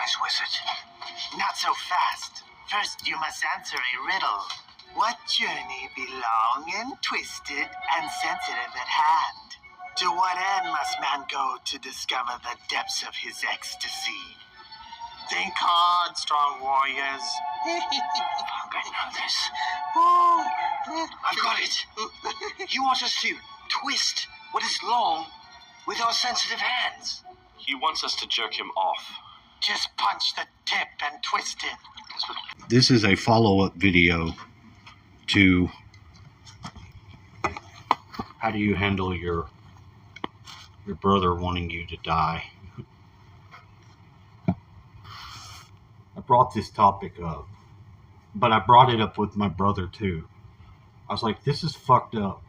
wise wizard. Not so fast. First, you must answer a riddle. What journey be long and twisted and sensitive at hand? To what end must man go to discover the depths of his ecstasy? Think hard, strong warriors. I know this. I've got it. He wants us to twist what is long with our sensitive hands. He wants us to jerk him off. Just punch the tip and twist it. This is a follow-up video to how do you handle your brother wanting you to die. I brought this topic up, but I brought it up with my brother too. I was like, this is fucked up,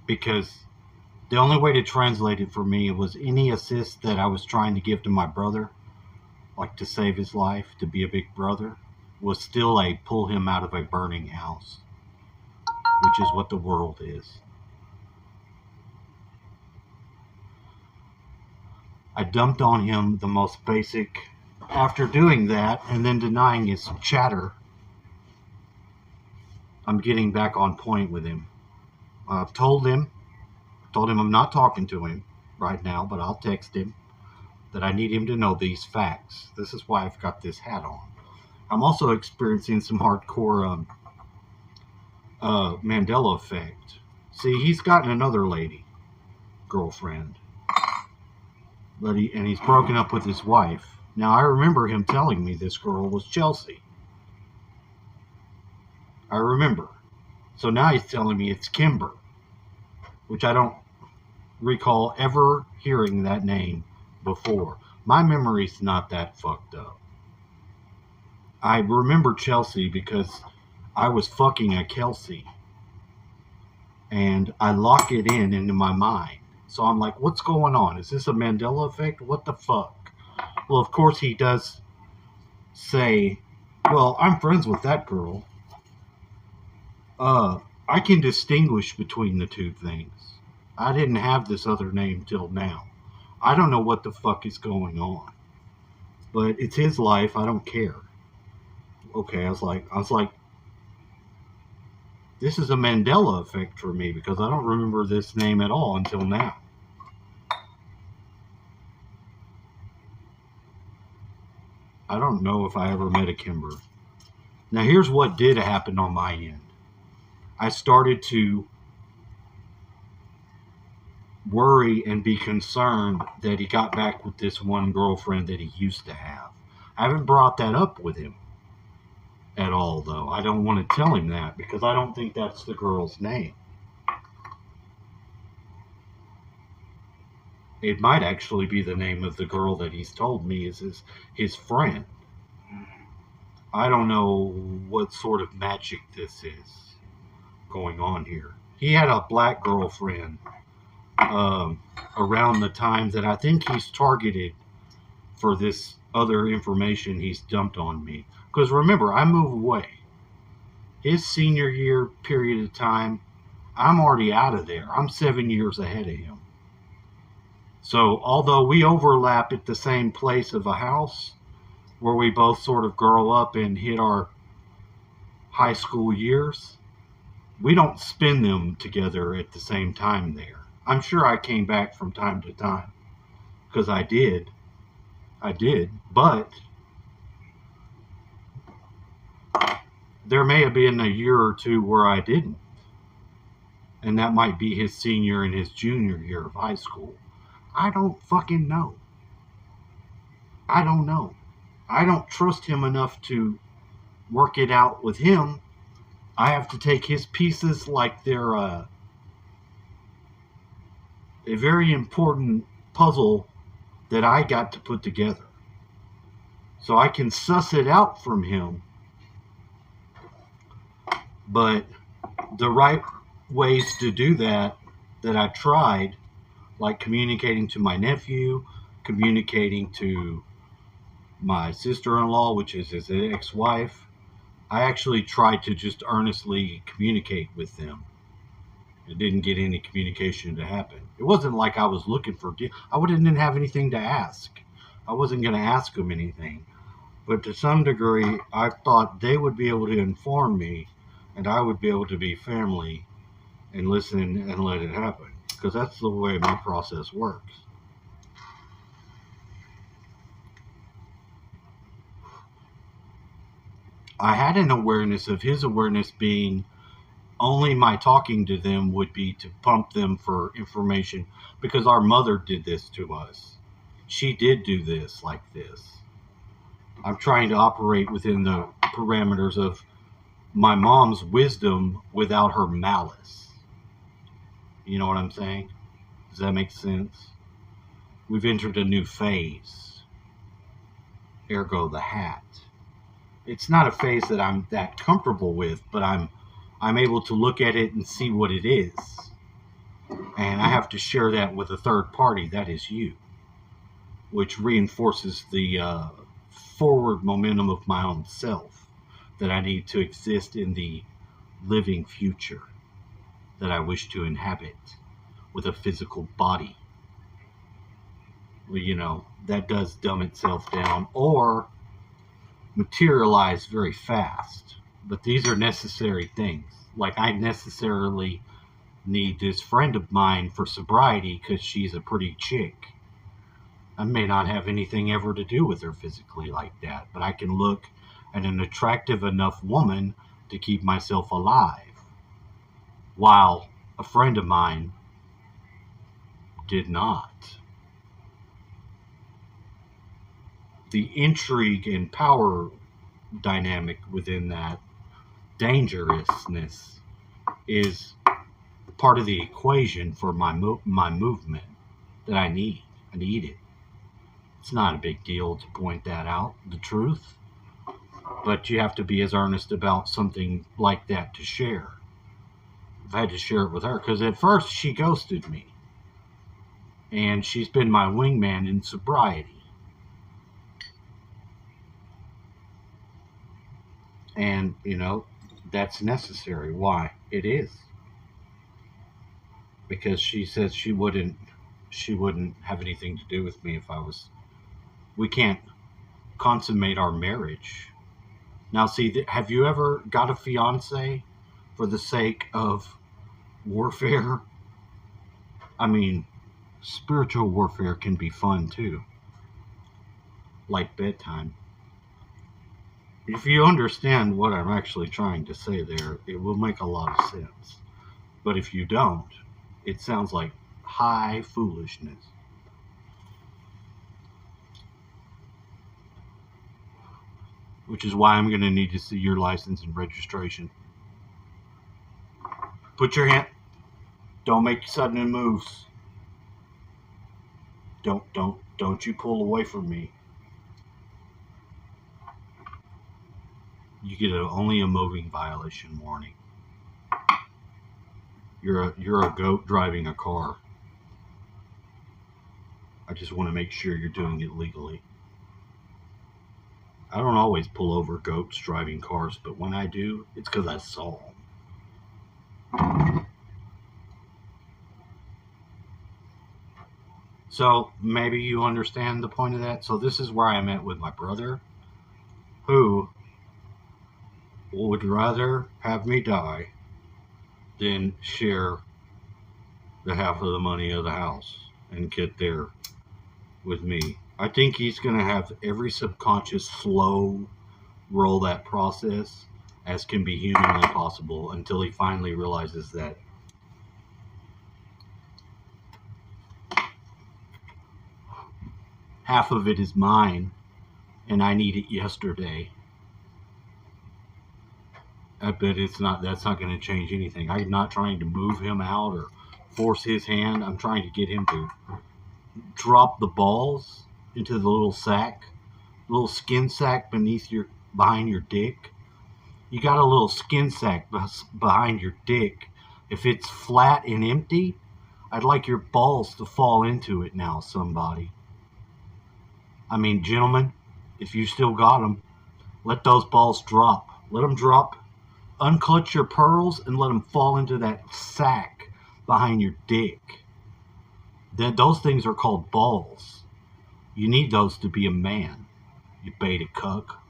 because the only way to translate it for me was any assist that I was trying to give to my brother, like to save his life, to be a big brother, was still a pull him out of a burning house, which is what the world is. I dumped on him the most basic. After doing that and then denying his chatter, I'm getting back on point with him. I've told him I'm not talking to him right now, but I'll text him that I need him to know these facts. This is why I've got this hat on. I'm also experiencing some hardcore Mandela effect. See, he's gotten another girlfriend, but he's broken up with his wife. Now, I remember him telling me this girl was Chelsea. I remember. So now he's telling me it's Kimber, which I don't recall ever hearing that name before. My memory's not that fucked up. I remember Chelsea because I was fucking a Kelsey. And I lock it into my mind. So I'm like, what's going on? Is this a Mandela effect? What the fuck? Well, of course he does say, well, I'm friends with that girl. I can distinguish between the two things. I didn't have this other name till now. I don't know what the fuck is going on. But it's his life. I don't care. Okay, I was like, this is a Mandela effect for me because I don't remember this name at all until now. I don't know if I ever met a Kimber. Now, here's what did happen on my end. I started to worry and be concerned that he got back with this one girlfriend that he used to have. I haven't brought that up with him at all, though. I don't want to tell him that because I don't think that's the girl's name. It might actually be the name of the girl that he's told me is his friend. I don't know what sort of magic this is going on here. He had a black girlfriend around the time that I think he's targeted for this other information he's dumped on me. Because remember, I move away. His senior year period of time, I'm already out of there. I'm 7 years ahead of him. So although we overlap at the same place of a house where we both sort of grow up and hit our high school years, we don't spend them together at the same time there. I'm sure I came back from time to time because I did, but there may have been a year or two where I didn't. And that might be his senior and his junior year of high school. I don't fucking know. I don't know. I don't trust him enough to work it out with him. I have to take his pieces like they're a very important puzzle that I got to put together. So I can suss it out from him. But the right ways to do that I tried, like communicating to my nephew, communicating to my sister-in-law, which is his ex-wife, I actually tried to just earnestly communicate with them. It didn't get any communication to happen. It wasn't like I was looking for... I didn't have anything to ask. I wasn't going to ask them anything. But to some degree, I thought they would be able to inform me, and I would be able to be family and listen and let it happen. Because that's the way my process works. I had an awareness of his awareness being only my talking to them would be to pump them for information, because our mother did this to us. She did do this like this. I'm trying to operate within the parameters of my mom's wisdom without her malice. You know what I'm saying? Does that make sense? We've entered a new phase. Ergo the hat. It's not a phase that I'm that comfortable with, but I'm able to look at it and see what it is. And I have to share that with a third party, that is you, which reinforces the forward momentum of my own self, that I need to exist in the living future that I wish to inhabit with a physical body. Well, you know, that does dumb itself down or materialize very fast. But these are necessary things. Like, I necessarily need this friend of mine for sobriety because she's a pretty chick. I may not have anything ever to do with her physically like that, but I can look at an attractive enough woman to keep myself alive. While a friend of mine did not. The intrigue and power dynamic within that dangerousness is part of the equation for my movement that I need. I need it. It's not a big deal to point that out, the truth, but you have to be as earnest about something like that to share. I've had to share it with her because at first she ghosted me, and she's been my wingman in sobriety. And, you know, that's necessary. Why? It is. Because she says she wouldn't have anything to do with me if I was... We can't consummate our marriage. Now, see, have you ever got a fiance for the sake of warfare? I mean, spiritual warfare can be fun, too. Like bedtime. If you understand what I'm actually trying to say there, it will make a lot of sense. But if you don't, it sounds like high foolishness. Which is why I'm going to need to see your license and registration. Put your hand... Don't make sudden moves. Don't you pull away from me. You get only a moving violation warning. You're a goat driving a car. I just want to make sure you're doing it legally. I don't always pull over goats driving cars, but when I do, it's because I saw them. So maybe you understand the point of that. So this is where I'm at with my brother, who would rather have me die than share the half of the money of the house and get there with me. I think he's going to have every subconscious slow roll that process as can be humanly possible until he finally realizes that half of it is mine and I need it yesterday. I bet that's not going to change anything. I'm not trying to move him out or force his hand. I'm trying to get him to drop the balls into the little skin sack behind your dick. You got a little skin sack behind your dick. If it's flat and empty, I'd like your balls to fall into it now, somebody. I mean, gentlemen, if you still got them, let those balls drop. Let them drop. Unclutch your pearls and let them fall into that sack behind your dick. Those things are called balls. You need those to be a man, you beta cuck.